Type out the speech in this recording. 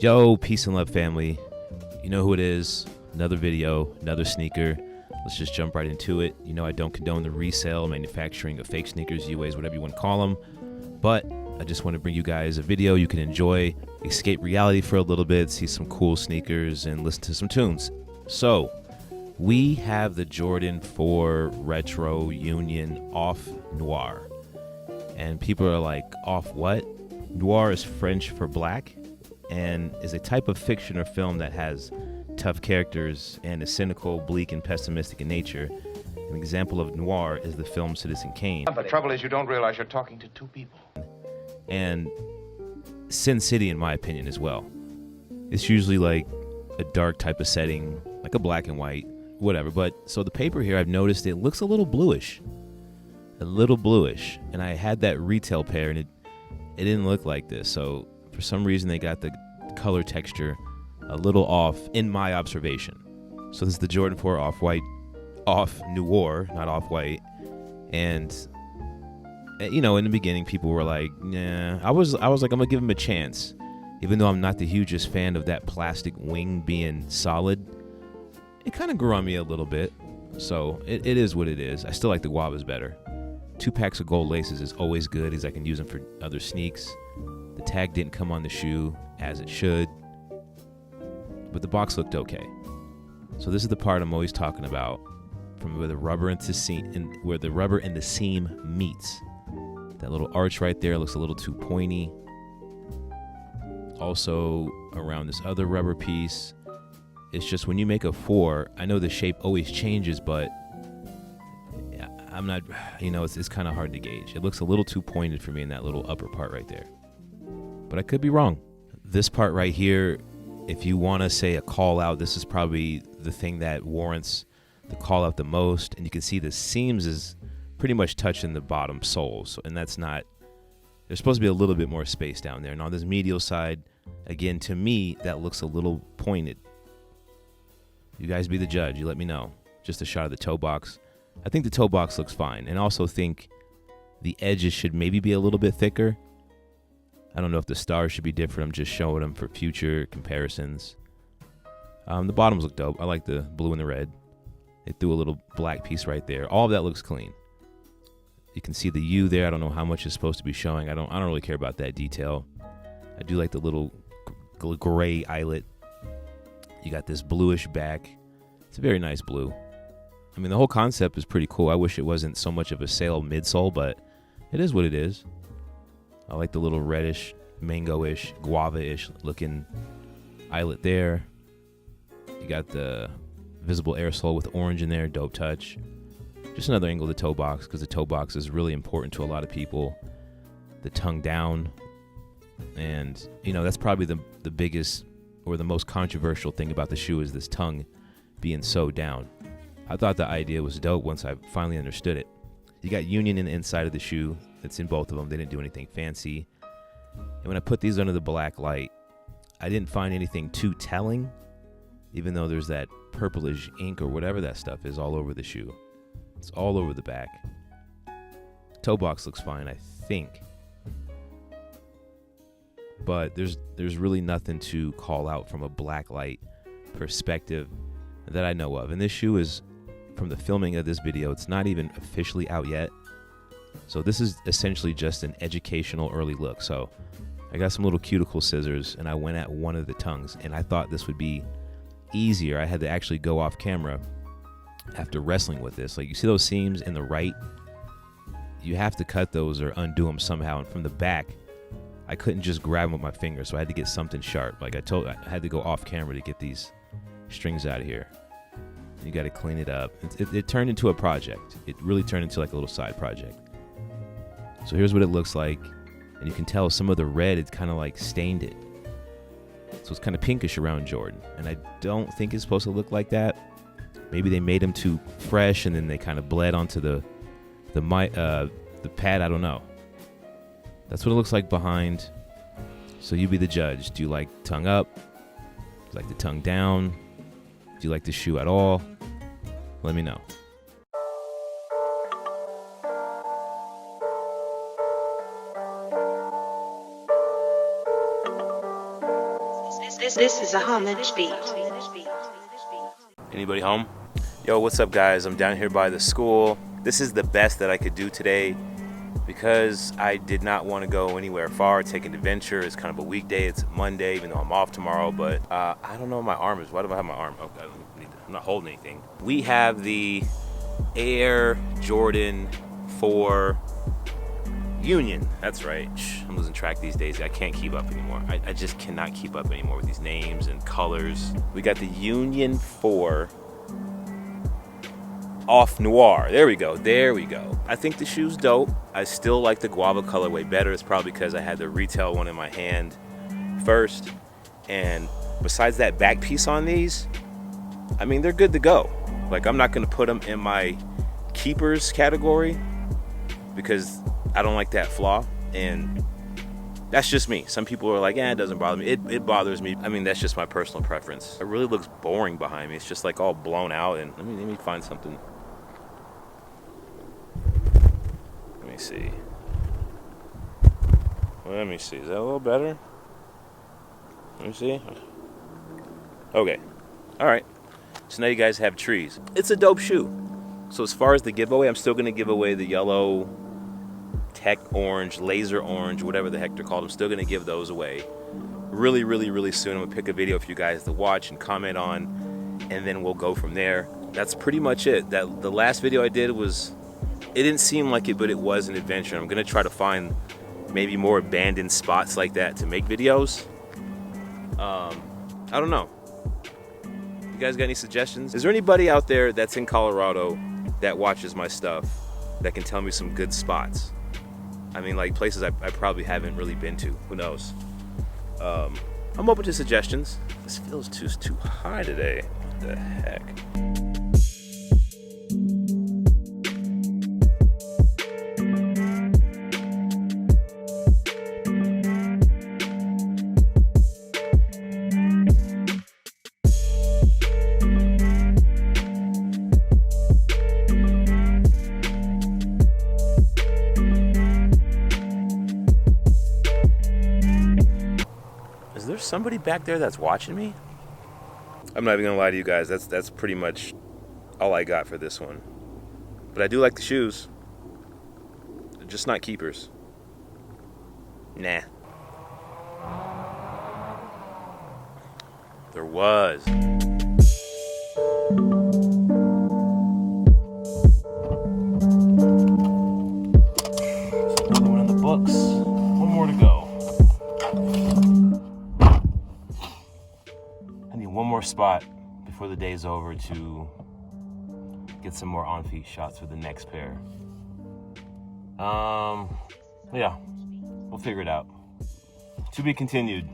Yo, peace and love, family. You know who it is. Another video, another sneaker. Let's just jump right into it. You know I don't condone the resale, manufacturing of fake sneakers, UAs, whatever you want to call them. But I just want to bring you guys a video you can enjoy, escape reality for a little bit, see some cool sneakers, and listen to some tunes. So, we have the Jordan 4 Retro Union Off Noir. And people are like, off what? Noir is French for black and is a type of fiction or film that has tough characters and is cynical, bleak, and pessimistic in nature. An example of noir is the film Citizen Kane. The trouble is you don't realize you're talking to two people. And Sin City, in my opinion, as well. It's usually like a dark type of setting, like a black and white, whatever. But so the paper here, I've noticed it looks a little bluish. A little bluish. And I had that retail pair, and it didn't look like this. So for some reason, they got the color texture a little off in my observation. So this is the Jordan 4 Off-White, Off Noir, not Off-White. And, you know, in the beginning, people were like, nah. I was like, I'm going to give him a chance. Even though I'm not the hugest fan of that plastic wing being solid, it kind of grew on me a little bit. So it is what it is. I still like the guavas better. 2 packs of gold laces is always good, as I can use them for other sneaks. The tag didn't come on the shoe as it should, but the box looked okay. So this is the part I'm always talking about, from where the rubber and the seam meets. That little arch right there looks a little too pointy. Also around this other rubber piece, it's just when you make a 4, I know the shape always changes, but I'm not, you know, it's kind of hard to gauge. It looks a little too pointed for me in that little upper part right there. But I could be wrong. This part right here, if you want to say a call out, this is probably the thing that warrants the call out the most. And you can see the seams is pretty much touching the bottom sole. So, and that's not, there's supposed to be a little bit more space down there. And on this medial side, again, to me, that looks a little pointed. You guys be the judge. You let me know. Just a shot of the toe box. I think the toe box looks fine, and also think the edges should maybe be a little bit thicker. I don't know if the stars should be different. I'm just showing them for future comparisons. The bottoms look dope. I like the blue and the red. They threw a little black piece right there. All of that looks clean. You can see the U there. I don't know how much is supposed to be showing. I don't really care about that detail. I do like the little gray eyelet. You got this bluish back. It's a very nice blue. I mean, the whole concept is pretty cool. I wish it wasn't so much of a sail midsole, but it is what it is. I like the little reddish, mango-ish, guava-ish looking eyelet there. You got the visible air sole with orange in there, dope touch. Just another angle of the toe box, because the toe box is really important to a lot of people. The tongue down. And, you know, that's probably the biggest or the most controversial thing about the shoe is this tongue being so down. I thought the idea was dope once I finally understood it. You got Union in the inside of the shoe. It's in both of them. They didn't do anything fancy. And when I put these under the black light, I didn't find anything too telling, even though there's that purplish ink or whatever that stuff is all over the shoe. It's all over the back. Toe box looks fine, I think. But there's really nothing to call out from a black light perspective that I know of. And this shoe is, from the filming of this video, it's not even officially out yet. So this is essentially just an educational early look. So I got some little cuticle scissors and I went at one of the tongues, and I thought this would be easier. I had to actually go off camera after wrestling with this. Like, you see those seams in the right? You have to cut those or undo them somehow. And from the back, I couldn't just grab them with my fingers, so I had to get something sharp. Like I had to go off camera to get these strings out of here. You got to clean it up. It turned into a project. It really turned into like a little side project. So here's what it looks like. And you can tell some of the red, it's kind of like stained it. So it's kind of pinkish around Jordan. And I don't think it's supposed to look like that. Maybe they made them too fresh and then they kind of bled onto the pad. I don't know. That's what it looks like behind. So you be the judge. Do you like tongue up? Do you like the tongue down? Do you like the shoe at all? Let me know. This is a Homage beat. Anybody home? Yo, what's up, guys? I'm down here by the school. This is the best that I could do today because I did not want to go anywhere far, take an adventure. It's kind of a weekday. It's Monday, even though I'm off tomorrow. But I don't know what my arm is. Why do I have my arm? Okay, I'm not holding anything. We have the Air Jordan 4 Union. That's right. I'm losing track these days. I can't keep up anymore. I just cannot keep up anymore with these names and colors. We got the Union 4 Off Noir. There we go. There we go. I think the shoe's dope. I still like the guava colorway better. It's probably because I had the retail one in my hand first. And besides that back piece on these, I mean, they're good to go. Like, I'm not going to put them in my keepers category because I don't like that flaw, and that's just me. Some people are like, it doesn't bother me. It bothers me. I mean, that's just my personal preference. It really looks boring behind me. It's just like all blown out, and let me find something. Let me see. Let me see. Is that a little better? Let me see. Okay. All right. So now you guys have trees. It's a dope shoe. So as far as the giveaway, I'm still going to give away the yellow tech orange, laser orange, whatever the heck they're called. I'm still going to give those away really, really, really soon. I'm going to pick a video for you guys to watch and comment on, and then we'll go from there. That's pretty much it. The last video I did was, it didn't seem like it, but it was an adventure. I'm going to try to find maybe more abandoned spots like that to make videos. I don't know. You guys got any suggestions? Is there anybody out there that's in Colorado that watches my stuff that can tell me some good spots? I mean, like places I probably haven't really been to. Who knows? I'm open to suggestions. This feels too high today. What the heck? Is there somebody back there that's watching me? I'm not even gonna lie to you guys. That's pretty much all I got for this one. But I do like the shoes. They're just not keepers. Nah. There was. Another one in the books. One more to go. One more spot before the day's over to get some more on-feet shots for the next pair. Yeah, we'll figure it out. To be continued.